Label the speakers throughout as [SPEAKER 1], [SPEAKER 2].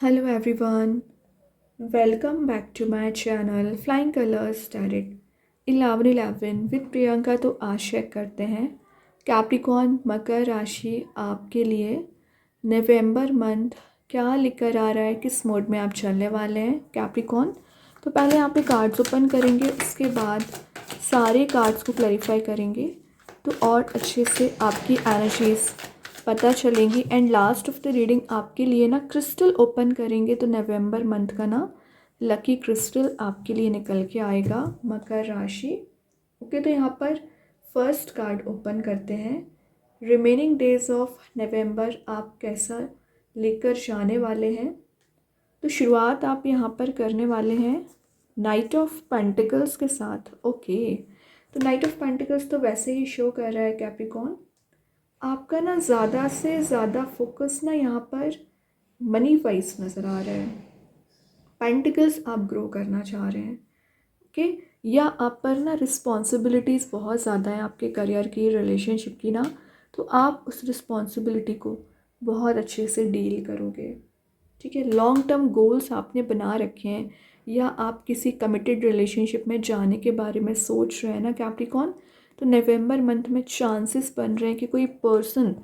[SPEAKER 1] Hello everyone, welcome back to my channel Flying Colors Tarot 1111 with Priyanka. तो आज check करते हैं कैप्रिकॉन मकर राशि आपके लिए नवंबर मंथ क्या लेकर आ रहा है, किस मोड में आप चलने वाले हैं कैप्रिकॉन। तो पहले यहाँ पे कार्ड्स ओपन करेंगे, उसके बाद सारे कार्ड्स को क्लैरिफाई करेंगे तो और अच्छे से आपकी एनर्जीज पता चलेंगी। And last of the reading आपके लिए ना क्रिस्टल ओपन करेंगे तो नवंबर मंथ का ना लकी क्रिस्टल आपके लिए निकल के आएगा मकर राशि। ओके, तो यहाँ पर फर्स्ट कार्ड ओपन करते हैं। रिमेनिंग डेज ऑफ नवंबर आप कैसा लेकर जाने वाले हैं। तो शुरुआत आप यहाँ पर करने वाले हैं नाइट ऑफ पेंटिकल्स के साथ। ओके, तो नाइट ऑफ पेंटिकल्स तो वैसे ही शो कर रहा है कैप्रिकॉन, आपका ना ज़्यादा से ज़्यादा फोकस ना यहाँ पर मनी वाइज नज़र आ रहा है। पेंटिकल्स आप ग्रो करना चाह रहे हैं। ओके, या आप पर ना रिस्पॉन्सिबिलिटीज़ बहुत ज़्यादा है आपके करियर की, रिलेशनशिप की ना, तो आप उस रिस्पॉन्सिबिलिटी को बहुत अच्छे से डील करोगे। ठीक है, लॉन्ग टर्म गोल्स आपने बना रखे हैं या आप किसी कमिटेड रिलेशनशिप में जाने के बारे में सोच रहे हैं ना कैप्रिकॉन, तो नवंबर मंथ में चांसेस बन रहे हैं कि कोई पर्सन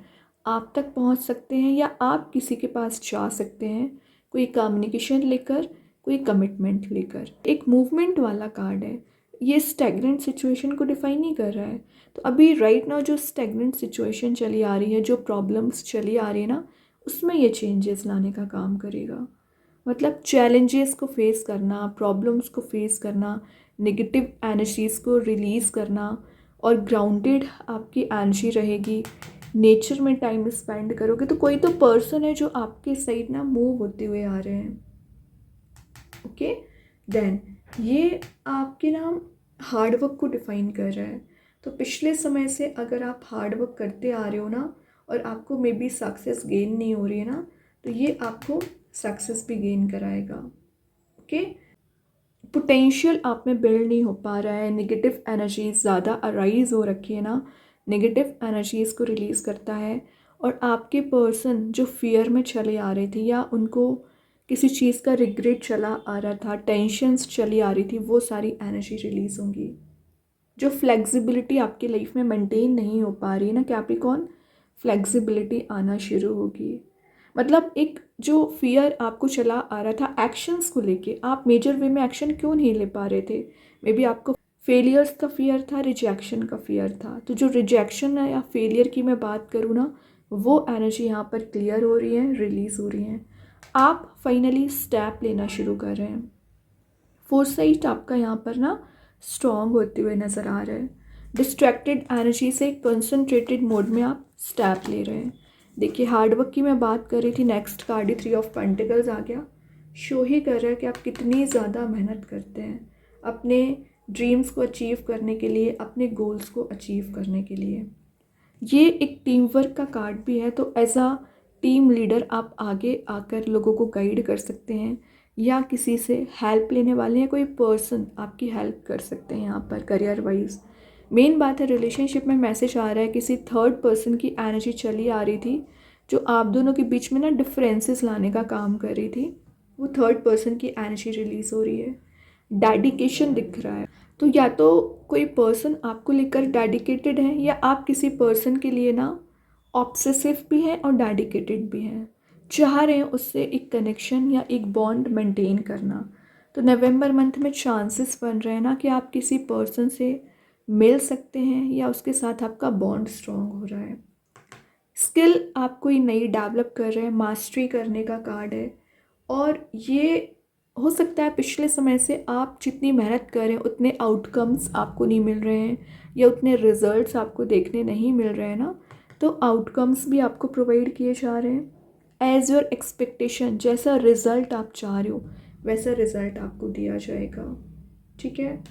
[SPEAKER 1] आप तक पहुंच सकते हैं या आप किसी के पास जा सकते हैं, कोई कम्युनिकेशन लेकर, कोई कमिटमेंट लेकर। एक मूवमेंट वाला कार्ड है, ये स्टैग्नेंट सिचुएशन को डिफाइन नहीं कर रहा है। तो अभी राइट नाउ जो स्टैग्नेंट सिचुएशन चली आ रही है, जो प्रॉब्लम्स चली आ रही है ना, उसमें ये चेंजेस लाने का काम करेगा। मतलब चैलेंजेस को फेस करना, प्रॉब्लम्स को फेस करना, नेगेटिव एनर्जीज़ को रिलीज़ करना, और ग्राउंडेड आपकी एनर्जी रहेगी। नेचर में टाइम स्पेंड करोगे तो कोई तो पर्सन है जो आपके साइड ना मूव होते हुए आ रहे हैं। ओके, देन ये आपके ना हार्ड वर्क को डिफाइन कर रहा है। तो पिछले समय से अगर आप हार्ड वर्क करते आ रहे हो ना और आपको मे बी सक्सेस गेन नहीं हो रही है ना, तो ये आपको सक्सेस भी गेन कराएगा। ओके, पोटेंशियल आप में बिल्ड नहीं हो पा रहा है, नेगेटिव एनर्जीज ज़्यादा अराइज हो रखी है ना, नेगेटिव एनर्जीज़ को रिलीज़ करता है। और आपके पर्सन जो फियर में चले आ रहे थे या उनको किसी चीज़ का रिग्रेट चला आ रहा था, टेंशन्स चली आ रही थी, वो सारी एनर्जी रिलीज़ होंगी। जो फ्लेक्सिबिलिटी आपकी लाइफ में मेंटेन नहीं हो पा रही है ना कैप्रिकॉन, फ्लेक्सिबिलिटी आना शुरू होगी। मतलब एक जो फियर आपको चला आ रहा था एक्शंस को लेके, आप मेजर वे में एक्शन क्यों नहीं ले पा रहे थे, मे बी आपको फेलियर्स का फियर था, रिजेक्शन का फियर था। तो जो रिजेक्शन है या फेलियर की मैं बात करूँ ना, वो एनर्जी यहाँ पर क्लियर हो रही है, रिलीज़ हो रही है। आप फाइनली स्टेप लेना शुरू कर रहे हैं। फोरसाइट आपका यहाँ पर ना स्ट्रॉन्ग होते हुए नज़र आ रहा है। डिस्ट्रैक्टेड एनर्जी से कंसंट्रेटेड मोड में आप स्टेप ले रहे हैं। देखिए, हार्डवर्क की मैं बात कर रही थी, नेक्स्ट कार्ड ही 3 ऑफ पेंटिकल्स आ गया। शो ही कर रहा है कि आप कितनी ज़्यादा मेहनत करते हैं अपने ड्रीम्स को अचीव करने के लिए, अपने गोल्स को अचीव करने के लिए। ये एक टीम वर्क का कार्ड भी है, तो एज अ टीम लीडर आप आगे आकर लोगों को गाइड कर सकते हैं या किसी से हेल्प लेने वाले हैं, कोई पर्सन आपकी हेल्प कर सकते हैं यहाँ पर करियर वाइज। मेन बात है रिलेशनशिप में मैसेज आ रहा है किसी थर्ड पर्सन की एनर्जी चली आ रही थी जो आप दोनों के बीच में ना डिफरेंसेस लाने का काम कर रही थी, वो थर्ड पर्सन की एनर्जी रिलीज़ हो रही है। डेडिकेशन दिख रहा है, तो या तो कोई पर्सन आपको लेकर डेडिकेटेड है या आप किसी पर्सन के लिए ना ऑब्सेसिव भी हैं और डेडिकेटेड भी हैं, चाह रहे हैं उससे एक कनेक्शन या एक बॉन्ड मेंटेन करना। तो नवंबर मंथ में चांसेस बन रहे हैं ना कि आप किसी पर्सन से मिल सकते हैं या उसके साथ आपका बॉन्ड स्ट्रॉन्ग हो रहा है। स्किल आप कोई नई डेवलप कर रहे हैं, मास्टरी करने का कार्ड है। और ये हो सकता है पिछले समय से आप जितनी मेहनत कर रहे हैं उतने आउटकम्स आपको नहीं मिल रहे हैं या उतने रिजल्ट्स आपको देखने नहीं मिल रहे हैं ना, तो आउटकम्स भी आपको प्रोवाइड किए जा रहे हैं एज योर एक्सपेक्टेशन। जैसा रिज़ल्ट आप चाह रहे हो वैसा रिज़ल्ट आपको दिया जाएगा। ठीक है,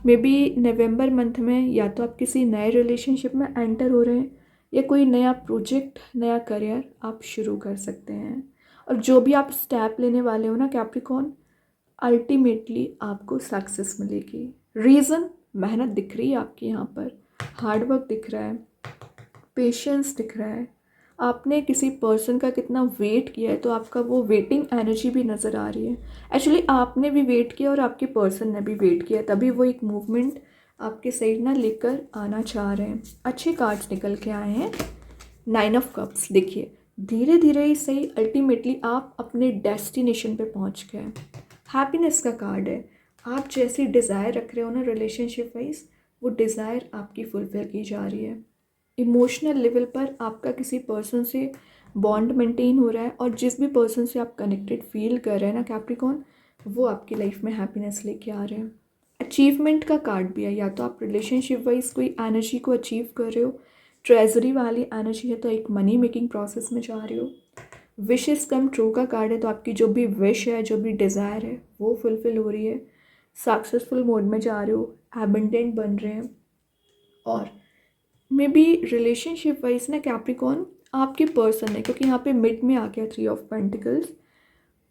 [SPEAKER 1] मे बी नवंबर मंथ में या तो आप किसी नए रिलेशनशिप में एंटर हो रहे हैं या कोई नया प्रोजेक्ट, नया करियर आप शुरू कर सकते हैं। और जो भी आप स्टेप लेने वाले हो ना कैप्रिकॉन, अल्टीमेटली आपको सक्सेस मिलेगी। रीज़न, मेहनत दिख रही है आपकी यहाँ पर, हार्ड वर्क दिख रहा है, पेशेंस दिख रहा है। आपने किसी पर्सन का कितना वेट किया है, तो आपका वो वेटिंग एनर्जी भी नज़र आ रही है। एक्चुअली आपने भी वेट किया और आपके पर्सन ने भी वेट किया, तभी वो एक मूवमेंट आपके साइड ना लेकर आना चाह रहे हैं। अच्छे कार्ड्स निकल के आए हैं। 9 ऑफ कप्स, देखिए धीरे धीरे ही सही, अल्टीमेटली आप अपने डेस्टिनेशन पे पहुंच गए। हैप्पीनेस का कार्ड है। आप जैसी डिज़ायर रख रहे हो ना रिलेशनशिप वाइज, वो डिज़ायर आपकी फुलफिल की जा रही है। इमोशनल लेवल पर आपका किसी पर्सन से बॉन्ड मेंटेन हो रहा है, और जिस भी पर्सन से आप कनेक्टेड फील कर रहे हैं ना कैप्रिकॉर्न, वो आपकी लाइफ में हैप्पीनेस लेके आ रहे हैं। अचीवमेंट का कार्ड भी है, या तो आप रिलेशनशिप वाइज कोई एनर्जी को अचीव कर रहे हो, ट्रेजरी वाली एनर्जी है तो एक मनी मेकिंग प्रोसेस में जा रहे हो। विशेस कम ट्रू का कार्ड है, तो आपकी जो भी विश है, जो भी डिज़ायर है, वो फुलफिल हो रही है। सक्सेसफुल मोड में जा रहे हो, एबंडेंट बन रहे हैं। और मे बी रिलेशनशिप वाइज ना कैप्रिकॉर्न आपके पर्सन है, क्योंकि यहाँ पे मिड में आ गया 3 ऑफ पेंटिकल्स,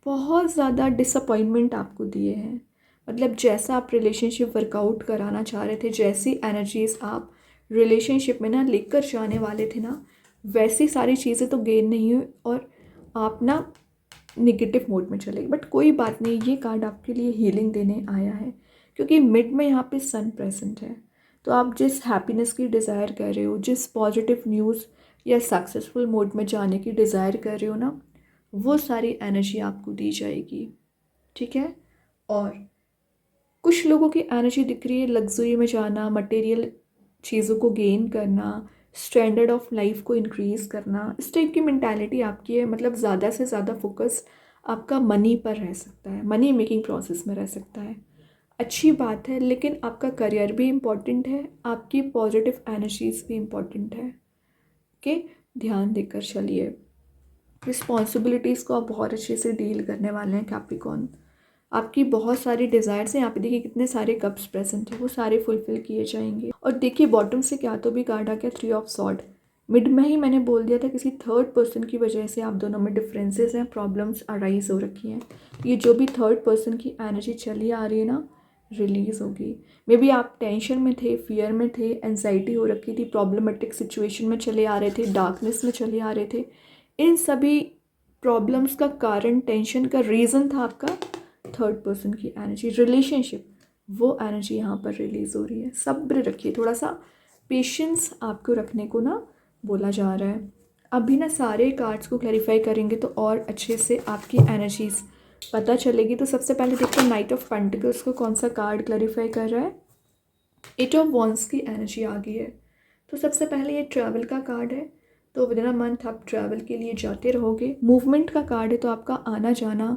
[SPEAKER 1] बहुत ज़्यादा डिसअपॉइंटमेंट आपको दिए हैं। मतलब जैसा आप रिलेशनशिप वर्कआउट कराना चाह रहे थे, जैसी एनर्जीज आप रिलेशनशिप में ना लेकर जाने वाले थे ना, वैसी सारी चीज़ें तो गेन नहीं हुई, और आप ना निगेटिव मोड में चले गए। बट कोई बात नहीं, ये कार्ड आपके लिए हीलिंग देने आया है, क्योंकि मिड में यहाँ पे सन प्रेजेंट है। तो आप जिस हैप्पीनेस की डिज़ायर कर रहे हो, जिस पॉजिटिव न्यूज़ या सक्सेसफुल मोड में जाने की डिज़ायर कर रहे हो ना, वो सारी एनर्जी आपको दी जाएगी। ठीक है। और कुछ लोगों की एनर्जी दिख रही है लग्जरी में जाना, मटेरियल चीज़ों को गेन करना, स्टैंडर्ड ऑफ लाइफ को इंक्रीज़ करना, इस टाइप की मेंटालिटी आपकी है। मतलब ज़्यादा से ज़्यादा फोकस आपका मनी पर रह सकता है, मनी मेकिंग प्रोसेस में रह सकता है। अच्छी बात है, लेकिन आपका करियर भी इम्पॉर्टेंट है, आपकी पॉजिटिव एनर्जीज भी इम्पॉर्टेंट है। ओके, ध्यान देकर चलिए। रिस्पॉन्सिबिलिटीज़ को आप बहुत अच्छे से डील करने वाले हैं कैप्रिकॉर्न। आपकी बहुत सारी डिज़ायर्स हैं, यहाँ पे देखिए कितने सारे कप्स प्रेजेंट हैं, वो सारे फुलफिल किए जाएंगे। और देखिए बॉटम से क्या तो भी कार्ड आ गया 3 ऑफ सॉर्ड। मिड में ही मैंने बोल दिया था किसी थर्ड पर्सन की वजह से आप दोनों में डिफरेंसेस हैं, प्रॉब्लम्स अराइज हो रखी हैं। ये जो भी थर्ड पर्सन की एनर्जी चली आ रही है ना, रिलीज़ होगी। मे बी आप टेंशन में थे, फियर में थे, एनजाइटी हो रखी थी, प्रॉब्लमेटिक सिचुएशन में चले आ रहे थे, डार्कनेस में चले आ रहे थे। इन सभी प्रॉब्लम्स का कारण, टेंशन का रीज़न था आपका थर्ड पर्सन की एनर्जी, रिलेशनशिप। वो एनर्जी यहाँ पर रिलीज़ हो रही है। सब्र रखिए, थोड़ा सा पेशेंस आपको रखने को ना बोला जा रहा है। अभी ना सारे कार्ड्स को क्लैरिफाई करेंगे तो और अच्छे से आपकी एनर्जीज पता चलेगी। तो सबसे पहले देखते हैं नाइट ऑफ पेंटिकल्स को कौन सा कार्ड क्लैरिफाई कर रहा है। 8 ऑफ वॉन्ड्स की एनर्जी आ गई है। तो सबसे पहले ये ट्रैवल का कार्ड है, तो विद इन अ मंथ आप ट्रैवल के लिए जाते रहोगे। मूवमेंट का कार्ड है, तो आपका आना जाना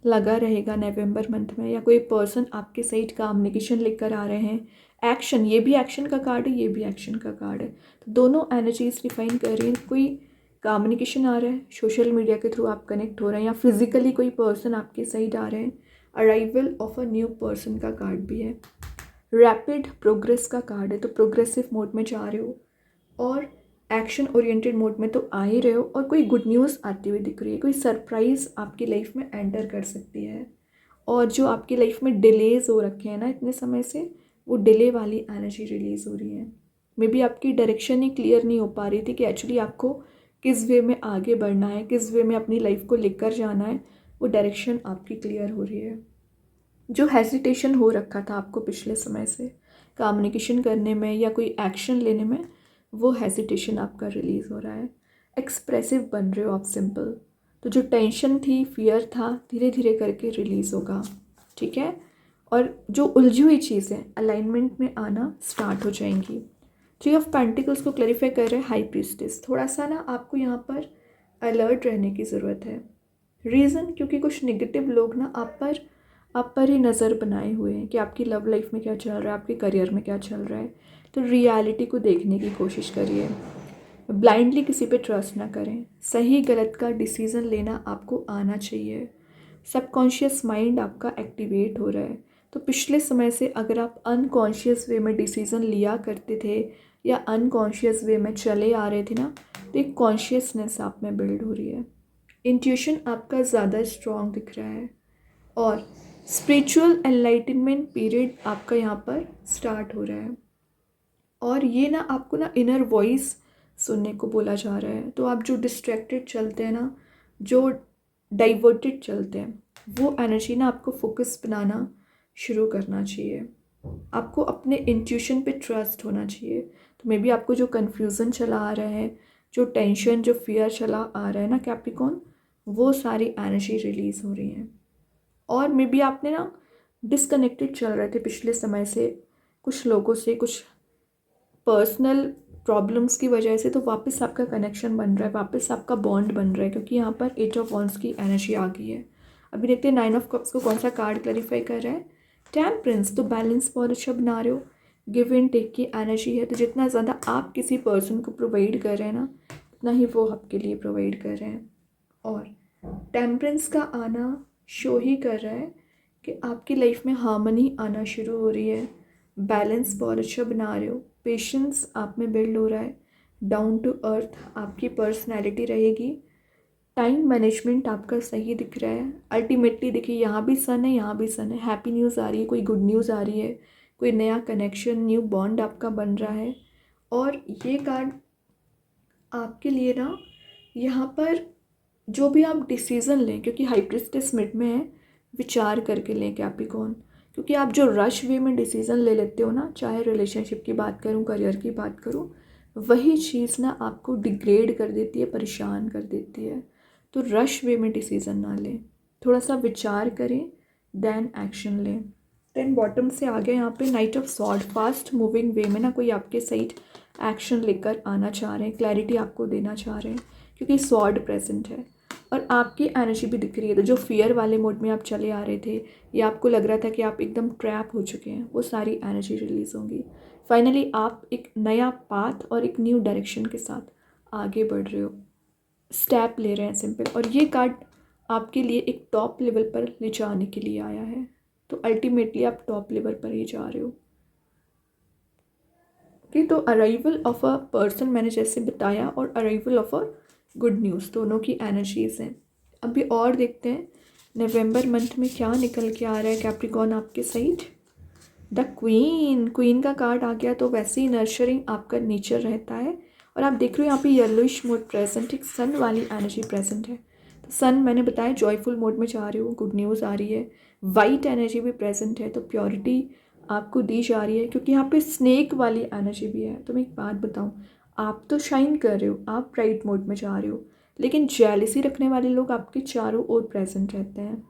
[SPEAKER 1] लगा रहेगा नवंबर मंथ में, या कोई पर्सन आपके साइड कम्युनिकेशन लेकर आ रहे हैं। एक्शन, ये भी एक्शन का कार्ड है, ये भी एक्शन का कार्ड है, तो दोनों एनर्जीज डिफाइन कर रही हैं। कोई कम्युनिकेशन आ रहा है, सोशल मीडिया के थ्रू आप कनेक्ट हो रहे हैं, या फिजिकली कोई पर्सन आपके साइड आ रहे हैं। Arrival of a new person का कार्ड भी है। रैपिड प्रोग्रेस का कार्ड है, तो प्रोग्रेसिव मोड में जा रहे हो, और एक्शन ओरिएंटेड मोड में तो आ ही रहे हो, और कोई गुड न्यूज़ आती हुई दिख रही है। कोई सरप्राइज़ आपकी लाइफ में एंटर कर सकती है। और जो आपकी लाइफ में डिलेज हो रखे हैं ना इतने समय से, वो डिले वाली एनर्जी रिलीज़ हो रही है। मे बी आपकी डायरेक्शन ही क्लियर नहीं हो पा रही थी कि एक्चुअली आपको किस वे में आगे बढ़ना है, किस वे में अपनी लाइफ को लेकर जाना है। वो डायरेक्शन आपकी क्लियर हो रही है। जो हेजिटेशन हो रखा था आपको पिछले समय से कम्युनिकेशन करने में या कोई एक्शन लेने में, वो हेजिटेशन आपका रिलीज़ हो रहा है। एक्सप्रेसिव बन रहे हो आप, सिंपल। तो जो टेंशन थी, फियर था, धीरे धीरे करके रिलीज़ होगा। ठीक है। और जो उलझी हुई चीज़ें अलाइनमेंट में आना स्टार्ट हो जाएंगी। 3 ऑफ पेंटिकल्स को क्लैरिफाई कर रहे हैं हाई प्रीस्टेस। थोड़ा सा ना आपको यहाँ पर अलर्ट रहने की ज़रूरत है। रीज़न, क्योंकि कुछ नेगेटिव लोग ना आप पर ही नज़र बनाए हुए हैं कि आपकी लव लाइफ में क्या चल रहा है, आपके करियर में क्या चल रहा है। तो रियलिटी को देखने की कोशिश करिए। ब्लाइंडली किसी पे ट्रस्ट ना करें। सही गलत का डिसीज़न लेना आपको आना चाहिए। सबकॉन्शियस माइंड आपका एक्टिवेट हो रहा है। तो पिछले समय से अगर आप अनकॉन्शियस वे में डिसीज़न लिया करते थे या अनकॉन्शियस वे में चले आ रहे थे ना, तो एक कॉन्शियसनेस आप में बिल्ड हो रही है। इंट्यूशन आपका ज़्यादा स्ट्रॉन्ग दिख रहा है, और स्पिरिचुअल एनलाइटनमेंट पीरियड आपका यहाँ पर स्टार्ट हो रहा है। और ये ना आपको ना इनर वॉइस सुनने को बोला जा रहा है। तो आप जो डिस्ट्रैक्टेड चलते हैं ना, जो डाइवर्टेड चलते हैं, वो एनर्जी ना आपको फोकस बनाना शुरू करना चाहिए। आपको अपने इंट्यूशन पे ट्रस्ट होना चाहिए। तो मे बी आपको जो कन्फ्यूज़न चला आ रहा है, जो टेंशन, जो फियर चला आ रहा है ना कैप्रिकॉर्न, वो सारी एनर्जी रिलीज़ हो रही है। और मे बी आपने ना डिसकनेक्टेड चल रहे थे पिछले समय से कुछ लोगों से, कुछ पर्सनल प्रॉब्लम्स की वजह से, तो वापस आपका कनेक्शन बन रहा है, वापस आपका बॉन्ड बन रहा है, क्योंकि यहाँ पर 8 ऑफ वॉन्ड्स की एनर्जी आ गई है। अभी देखते हैं 9 ऑफ कप्स को कौन सा कार्ड क्लैरिफाई कर रहा है। टेम्परेंस, तो बैलेंस बहुत अच्छा बना रहे हो, गिव एंड टेक की एनर्जी है। तो जितना ज़्यादा आप किसी पर्सन को प्रोवाइड कर रहे हैं ना, उतना ही वो आपके लिए प्रोवाइड कर रहे हैं। और टेम्परेंस का आना शो ही कर रहा है कि आपकी लाइफ में हार्मनी आना शुरू हो रही है। बैलेंस बहुत अच्छा बना रहे हो, पेशेंस आप में बिल्ड हो रहा है, डाउन टू अर्थ आपकी पर्सनैलिटी रहेगी, टाइम मैनेजमेंट आपका सही दिख रहा है। अल्टीमेटली देखिए, यहाँ भी सन है, यहाँ भी सन है, हैप्पी न्यूज़ आ रही है, कोई गुड न्यूज़ आ रही है, कोई नया कनेक्शन, न्यू बॉन्ड आपका बन रहा है। और ये कार्ड आपके लिए ना, यहाँ पर जो भी आप डिसीज़न लें, क्योंकि हाई प्रिस्टेस मिड में है, विचार करके लें कैप्रिकॉर्न। क्योंकि आप जो रश वे में डिसीज़न ले लेते हो ना, चाहे रिलेशनशिप की बात करूँ, करियर की बात करूँ, वही चीज़ ना आपको डिग्रेड कर देती है, परेशान कर देती है। तो रश वे में डिसीज़न ना लें, थोड़ा सा विचार करें, देन एक्शन लें। 10 बॉटम से आगे यहाँ पे knight of sword, fast moving way में ना कोई आपके साइड एक्शन लेकर आना चाह रहे हैं, क्लैरिटी आपको देना चाह रहे हैं, क्योंकि सॉर्ड प्रेजेंट है और आपकी एनर्जी भी दिख रही है। तो जो फियर वाले मोड में आप चले आ रहे थे, या आपको लग रहा था कि आप एकदम ट्रैप हो चुके हैं, वो सारी एनर्जी रिलीज़ होंगी। फाइनली आप एक नया पाथ और एक न्यू डायरेक्शन के साथ आगे बढ़ रहे हो, स्टेप ले रहे हैं सिंपल। और ये कार्ड आपके लिए एक टॉप लेवल पर ले जाने के लिए आया है। तो अल्टीमेटली आप टॉप लेवल पर ही जा रहे हो। ओके, तो अराइवल ऑफ अ पर्सन मैंने जैसे बताया, और arrival of a good news, दोनों की एनर्जीज़ हैं। अभी और देखते हैं नवंबर मंथ में क्या निकल के आ रहा है कैप्रिकॉर्न आपके साइड। द क्वीन, क्वीन का कार्ड आ गया। तो वैसे ही नर्चरिंग आपका नेचर रहता है। और आप देख रहे हो यहाँ पे येलोइश मोड प्रेजेंट, एक सन वाली एनर्जी प्रेजेंट है। तो सन मैंने बताया जॉयफुल मोड में जा रहे हो, गुड न्यूज़ आ रही है। वाइट एनर्जी भी प्रेजेंट है, तो प्योरिटी आपको दी जा रही है, क्योंकि यहाँ पे स्नेक वाली एनर्जी भी है। तो मैं एक बात बताऊँ, आप तो शाइन कर रहे हो, आप ब्राइट मोड में जा रहे हो, लेकिन जेलिसी रखने वाले लोग आपके चारों ओर प्रेजेंट रहते हैं,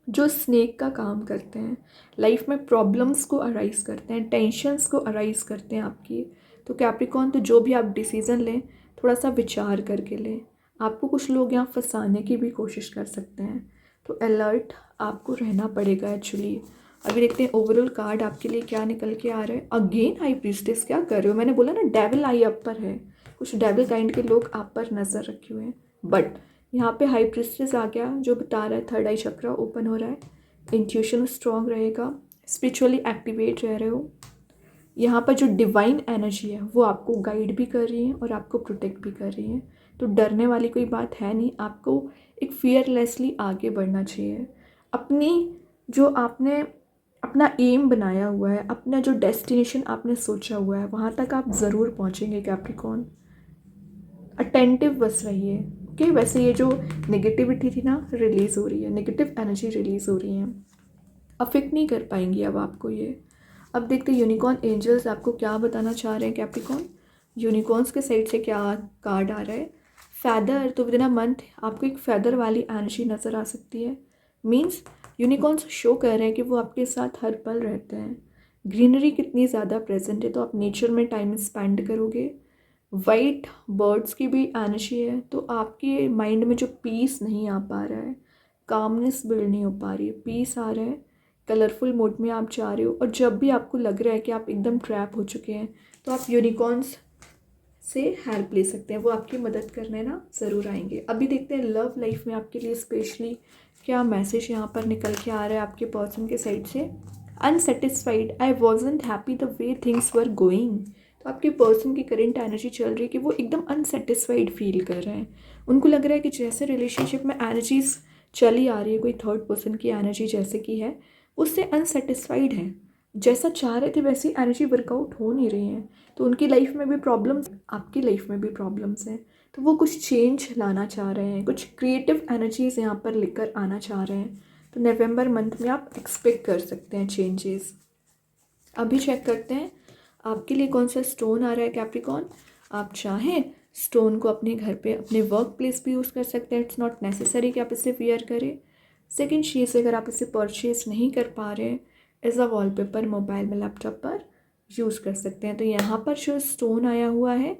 [SPEAKER 1] जो स्नेक का काम करते हैं, लाइफ में प्रॉब्लम्स को अराइज करते हैं, टेंशन्स को अराइज करते हैं आपकी। तो कैप्रिकॉर्न, तो जो भी आप डिसीज़न लें, थोड़ा सा विचार करके लें। आपको कुछ लोग यहाँ फंसाने की भी कोशिश कर सकते हैं, तो अलर्ट आपको रहना पड़ेगा एक्चुअली। अभी देखते हैं ओवरऑल कार्ड आपके लिए क्या निकल के आ रहा है। अगेन हाई प्रीस्टेस, क्या कर रहे हो, मैंने बोला ना डेविल आई आप पर है, कुछ डेविल काइंड के लोग आप पर नज़र रखे हुए हैं। बट यहाँ पे हाई प्रीस्टेस आ गया, जो बता रहा है थर्ड आई चक्र ओपन हो रहा है, इंट्यूशन स्ट्रॉन्ग रहेगा, स्पिरिचुअली एक्टिवेट रह रहे हो। यहाँ पर जो डिवाइन एनर्जी है वो आपको गाइड भी कर रही है और आपको प्रोटेक्ट भी कर रही है। तो डरने वाली कोई बात है नहीं, आपको एक फियरलेसली आगे बढ़ना चाहिए। अपनी जो आपने अपना एम बनाया हुआ है, अपना जो डेस्टिनेशन आपने सोचा हुआ है, वहाँ तक आप ज़रूर पहुँचेंगे कैप्रिकॉर्न। अटेंटिव बस रहिए। ओके, वैसे ये जो नेगेटिविटी थी ना, रिलीज़ हो रही है, नेगेटिव एनर्जी रिलीज़ हो रही है, अफेक्ट नहीं कर पाएंगी अब आपको ये। अब देखते हैं यूनिकॉर्न एंजल्स आपको क्या बताना चाह रहे हैं कैप्रिकॉर्न। यूनिकॉर्न्स के साइड से क्या कार्ड आ रहा है। फैदर, तो विद इन अ मंथ आपको एक फैदर वाली एनर्जी नज़र आ सकती है। मीन्स यूनिकॉर्न्स शो कर रहे हैं कि वो आपके साथ हर पल रहते हैं। ग्रीनरी कितनी ज़्यादा प्रेजेंट है, तो आप नेचर में टाइम स्पेंड करोगे। वाइट बर्ड्स की भी एनर्जी है, तो आपके माइंड में जो पीस नहीं आ पा रहा है, कामनेस बिल्ड नहीं हो पा रही है, पीस आ रहा है, कलरफुल मोड में आप जा रहे हो। और जब भी आपको लग रहा है कि आप एकदम ट्रैप हो चुके हैं, तो आप यूनिकॉर्न्स से हेल्प ले सकते हैं, वो आपकी मदद करने ना ज़रूर आएंगे। अभी देखते हैं लव लाइफ में आपके लिए स्पेशली क्या मैसेज यहाँ पर निकल के आ रहा है आपके पर्सन के साइड से। Unsatisfied, I wasn't happy the way things were going. तो आपके पर्सन की करेंट एनर्जी चल रही है कि वो एकदम अनसेटिस्फाइड फील कर रहे हैं। उनको लग रहा है कि जैसे रिलेशनशिप में एनर्जीज चली आ रही है, कोई थर्ड पर्सन की एनर्जी जैसे कि है, उससे अनसेटिस्फाइड है। जैसा चाह रहे थे वैसी एनर्जी वर्कआउट हो नहीं रही है, तो उनकी लाइफ में भी प्रॉब्लम्स, आपकी लाइफ में भी प्रॉब्लम्स हैं, तो वो कुछ चेंज लाना चाह रहे हैं, कुछ क्रिएटिव एनर्जीज यहाँ पर लेकर आना चाह रहे हैं। तो नवंबर मंथ में आप एक्सपेक्ट कर सकते हैं चेंजेस। अभी चेक करते हैं आपके लिए कौन सा स्टोन आ रहा है कैप्रिकॉर्न। आप चाहें स्टोन को अपने घर पे अपने वर्क प्लेस भी यूज़ कर सकते हैं, इट्स नॉट नेसेसरी कि आप इसे वियर करें। सेकेंड चीज़, अगर आप इसे परचेज नहीं कर पा रहे हैं, एज अ वॉलपेपर मोबाइल में लैपटॉप पर यूज़ कर सकते हैं। तो यहाँ पर जो स्टोन आया हुआ है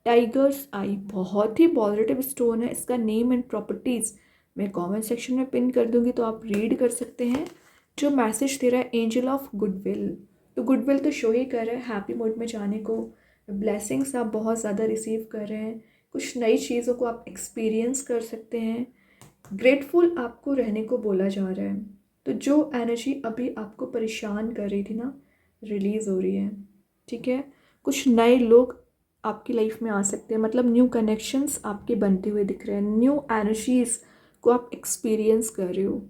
[SPEAKER 1] टाइगर्स आई, बहुत ही पॉजिटिव स्टोन है। इसका नेम एंड प्रॉपर्टीज़ मैं कमेंट सेक्शन में पिन कर दूँगी, तो आप रीड कर सकते हैं। जो मैसेज दे रहा है एंजल ऑफ गुडविल, तो गुडविल तो शो ही कर रहा है हैप्पी मूड में जाने को, ब्लेसिंग्स आप बहुत ज़्यादा रिसीव कर रहे हैं, कुछ नई चीज़ों को आप एक्सपीरियंस कर सकते हैं, ग्रेटफुल आपको रहने को बोला जा रहा है। तो जो एनर्जी अभी आपको परेशान कर रही थी ना, रिलीज़ हो रही है। ठीक है, कुछ नए लोग आपकी लाइफ में आ सकते हैं, मतलब न्यू कनेक्शंस आपके बनते हुए दिख रहे हैं, न्यू एनर्जीज़ को आप एक्सपीरियंस कर रहे हो।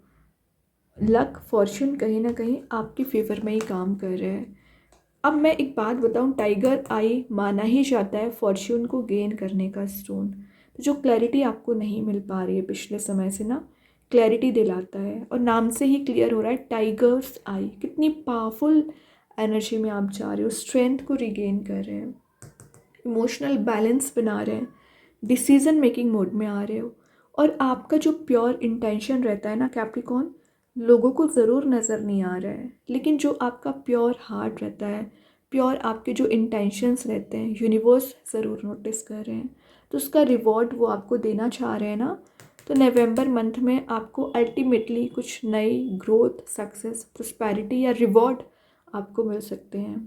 [SPEAKER 1] लक फॉर्चून कहीं ना कहीं आपके फेवर में ही काम कर रहे हैं। अब मैं एक बात बताऊं, टाइगर आई माना ही जाता है फॉर्च्यून को गेन करने का स्टोन। तो जो क्लैरिटी आपको नहीं मिल पा रही है पिछले समय से ना, क्लैरिटी दिलाता है, और नाम से ही क्लियर हो रहा है टाइगर्स आई, कितनी पावरफुल एनर्जी में आप जा रहे हो, स्ट्रेंथ को रिगेन कर रहे हैं, इमोशनल बैलेंस बना रहे हैं, डिसीजन मेकिंग मोड में आ रहे हो। और आपका जो प्योर इंटेंशन रहता है ना कैप्रिकॉर्न, लोगों को ज़रूर नज़र नहीं आ रहा है, लेकिन जो आपका प्योर हार्ट रहता है, प्योर आपके जो इंटेंशंस रहते हैं, यूनिवर्स ज़रूर नोटिस कर रहे हैं। तो उसका रिवॉर्ड वो आपको देना चाह रहे हैं ना। तो नवंबर मंथ में आपको अल्टीमेटली कुछ नई ग्रोथ, सक्सेस, प्रोस्पेरिटी या रिवॉर्ड आपको मिल सकते हैं।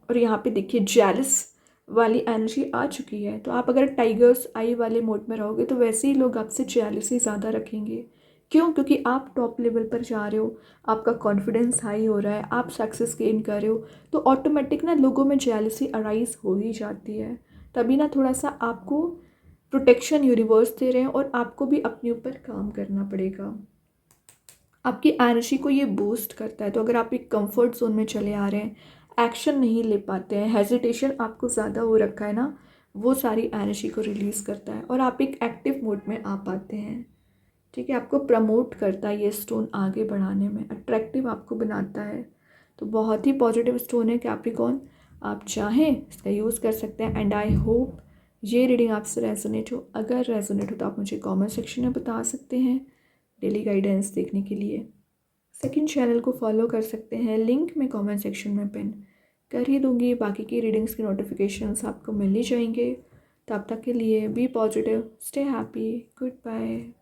[SPEAKER 1] और यहाँ पे देखिए जेलस वाली एनर्जी आ चुकी है, तो आप अगर टाइगर्स आई वाले मोड में रहोगे तो वैसे ही लोग आपसे जेलसी ज़्यादा रखेंगे। क्यों? क्योंकि आप टॉप लेवल पर जा रहे हो, आपका कॉन्फिडेंस हाई हो रहा है, आप सक्सेस गेन कर रहे हो, तो ऑटोमेटिक ना लोगों में जेलसी अराइज हो ही जाती है। तभी ना थोड़ा सा आपको प्रोटेक्शन यूनिवर्स दे रहे हैं, और आपको भी अपने ऊपर काम करना पड़ेगा। आपकी एनर्जी को ये बूस्ट करता है। तो अगर आप एक कंफर्ट जोन में चले आ रहे हैं, एक्शन नहीं ले पाते हैं, हेजिटेशन आपको ज़्यादा हो रखा है ना, वो सारी एनर्जी को रिलीज़ करता है और आप एक एक्टिव मोड में आ पाते हैं। ठीक है, आपको प्रमोट करता है ये स्टोन आगे बढ़ाने में, अट्रैक्टिव आपको बनाता है। तो बहुत ही पॉजिटिव स्टोन है कैप्रिकॉर्न, आप चाहें इसका यूज़ कर सकते हैं। एंड आई होप ये रीडिंग आपसे रेजोनेट हो। अगर रेजोनेट हो तो आप मुझे कमेंट सेक्शन में बता सकते हैं। डेली गाइडेंस देखने के लिए सेकंड चैनल को फॉलो कर सकते हैं, लिंक मैं कमेंट सेक्शन में पिन कर ही दूँगी। बाकी की रीडिंग्स के नोटिफिकेशंस आपको मिल ही जाएंगे। तब तक के लिए be positive, stay happy, good bye.